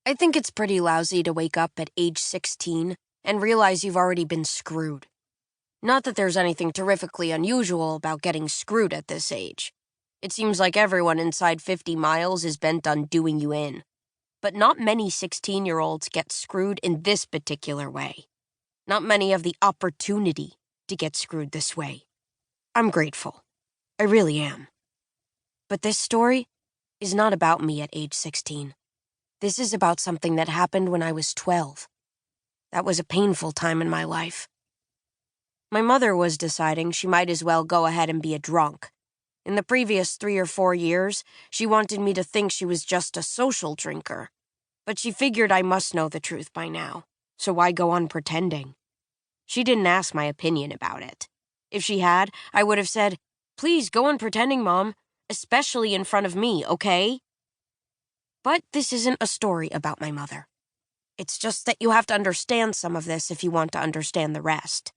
I think it's pretty lousy to wake up at age 16 and realize you've already been screwed. Not that there's anything terrifically unusual about getting screwed at this age. It seems like everyone inside 50 miles is bent on doing you in. But not many 16-year-olds get screwed in this particular way. Not many have the opportunity to get screwed this way. I'm grateful. I really am. But this story is not about me at age 16. This is about something that happened when I was 12. That was a painful time in my life. My mother was deciding she might as well go ahead and be a drunk. In the previous 3 or 4 years, she wanted me to think she was just a social drinker. But she figured I must know the truth by now, so why go on pretending? She didn't ask my opinion about it. If she had, I would have said, "Please go on pretending, Mom, especially in front of me, okay?" But this isn't a story about my mother. It's just that you have to understand some of this if you want to understand the rest.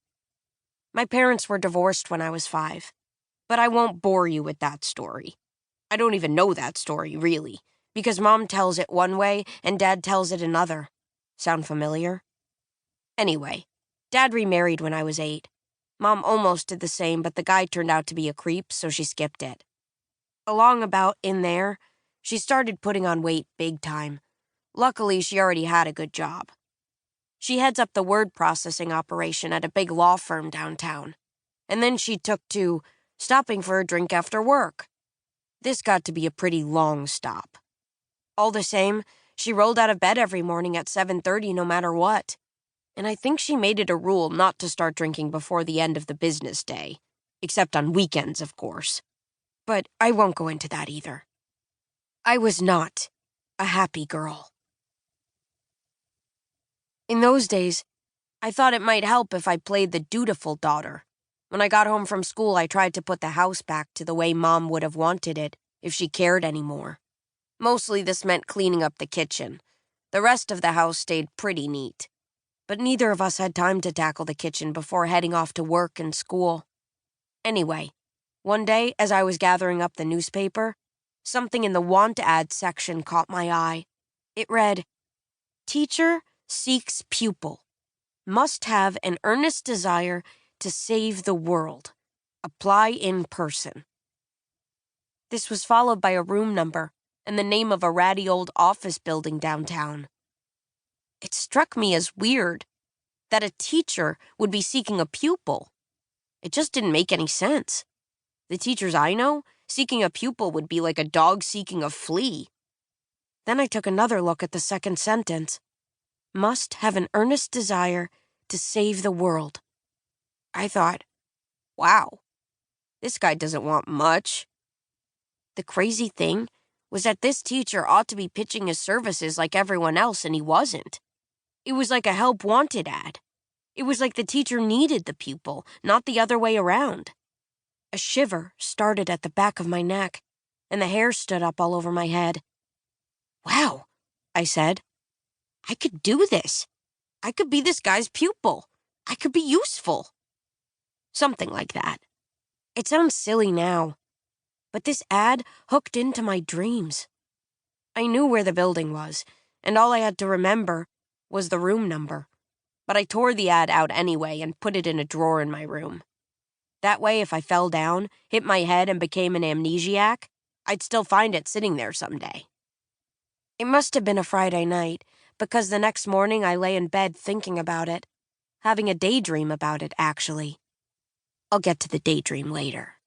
My parents were divorced when I was 5, but I won't bore you with that story. I don't even know that story, really, because Mom tells it one way and Dad tells it another. Sound familiar? Anyway, Dad remarried when I was 8. Mom almost did the same, but the guy turned out to be a creep, so she skipped it. Along about in there, she started putting on weight big time. Luckily, she already had a good job. She heads up the word processing operation at a big law firm downtown. And then she took to stopping for a drink after work. This got to be a pretty long stop. All the same, she rolled out of bed every morning at 7:30 no matter what. And I think she made it a rule not to start drinking before the end of the business day. Except on weekends, of course. But I won't go into that either. I was not a happy girl. In those days, I thought it might help if I played the dutiful daughter. When I got home from school, I tried to put the house back to the way Mom would have wanted it if she cared anymore. Mostly this meant cleaning up the kitchen. The rest of the house stayed pretty neat. But neither of us had time to tackle the kitchen before heading off to work and school. Anyway, one day, as I was gathering up the newspaper, something in the want ad section caught my eye. It read, "Teacher seeks pupil. Must have an earnest desire to save the world. Apply in person." This was followed by a room number and the name of a ratty old office building downtown. It struck me as weird that a teacher would be seeking a pupil. It just didn't make any sense. The teachers I know, seeking a pupil would be like a dog seeking a flea. Then I took another look at the second sentence. Must have an earnest desire to save the world. I thought, wow, this guy doesn't want much. The crazy thing was that this teacher ought to be pitching his services like everyone else, and he wasn't. It was like a help wanted ad. It was like the teacher needed the pupil, not the other way around. A shiver started at the back of my neck, and the hair stood up all over my head. Wow, I said. I could do this. I could be this guy's pupil. I could be useful. Something like that. It sounds silly now, but this ad hooked into my dreams. I knew where the building was, and all I had to remember was the room number. But I tore the ad out anyway and put it in a drawer in my room. That way, if I fell down, hit my head, and became an amnesiac, I'd still find it sitting there someday. It must have been a Friday night, because the next morning I lay in bed thinking about it. Having a daydream about it, actually. I'll get to the daydream later.